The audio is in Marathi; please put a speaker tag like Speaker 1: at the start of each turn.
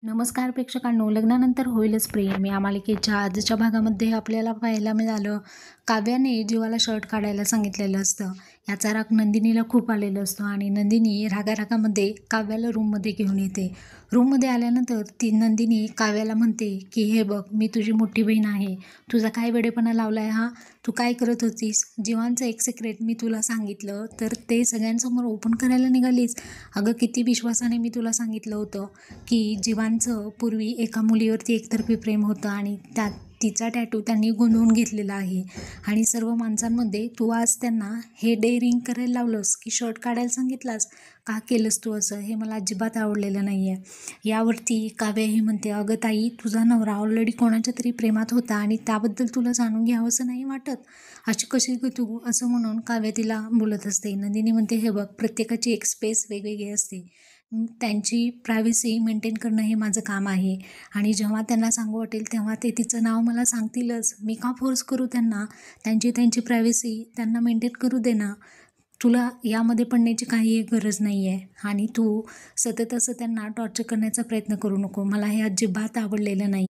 Speaker 1: नमस्कार प्रेक्षकांनो, लग्नानंतर होईलच प्रेम या मालिकेच्या आजच्या भागामध्ये आपल्याला पाहायला मिळालं, काव्याने जीवाला शर्ट काढायला सांगितलेलं असतं. याचा राग नंदिनीला खूप आलेला असतो आणि नंदिनी रागारागामध्ये काव्याला रूममध्ये घेऊन येते. रूममध्ये आल्यानंतर ती नंदिनी काव्याला म्हणते की हे बघ, मी तुझी मोठी बहीण आहे. तुझा काय वेडेपणा लावलाय हा? तू काय करत होतीस? जीवांचं एक सिक्रेट मी तुला सांगितलं तर ते सगळ्यांसमोर ओपन करायला निघालीस. अगं, किती विश्वासाने मी तुला सांगितलं होतं की जीवांचं पूर्वी एका मुलीवरती एकतर्फी प्रेम होतं आणि त्यात तिचा टॅटू त्यांनी गोंधळून घेतलेला आहे आणि सर्व माणसांमध्ये तू आज त्यांना हे डेअरिंग करायला लावलंस की शर्ट काढायला सांगितलास. का केलंस तू असं? हे मला अजिबात आवडलेलं नाही आहे. यावरती काव्या ही म्हणते, अगं ताई, तुझा नवरा ऑलरेडी कोणाच्या तरी प्रेमात होता आणि त्याबद्दल तुला जाणून घ्यावं असं नाही वाटत? अशी कशी ग तू? असं म्हणून काव्या तिला बोलत असते. नंदिनी म्हणते, हे बघ, प्रत्येकाची एक स्पेस वेगवेगळी असते. त्यांची प्रायव्हसी मेंटेन करणं हे माझं काम आहे आणि जेव्हा त्यांना सांगू वाटेल तेव्हा ते तिचं नाव मला सांगतीलच. मी का फोर्स करू त्यांना? त्यांची प्रायव्हसी त्यांना मेंटेन करू दे ना. तुला यामध्ये पडण्याची काही गरज नाही आहे आणि तू सतत असं त्यांना टॉर्चर करण्याचा प्रयत्न करू नको. मला हे अजिबात आवडलेलं नाही.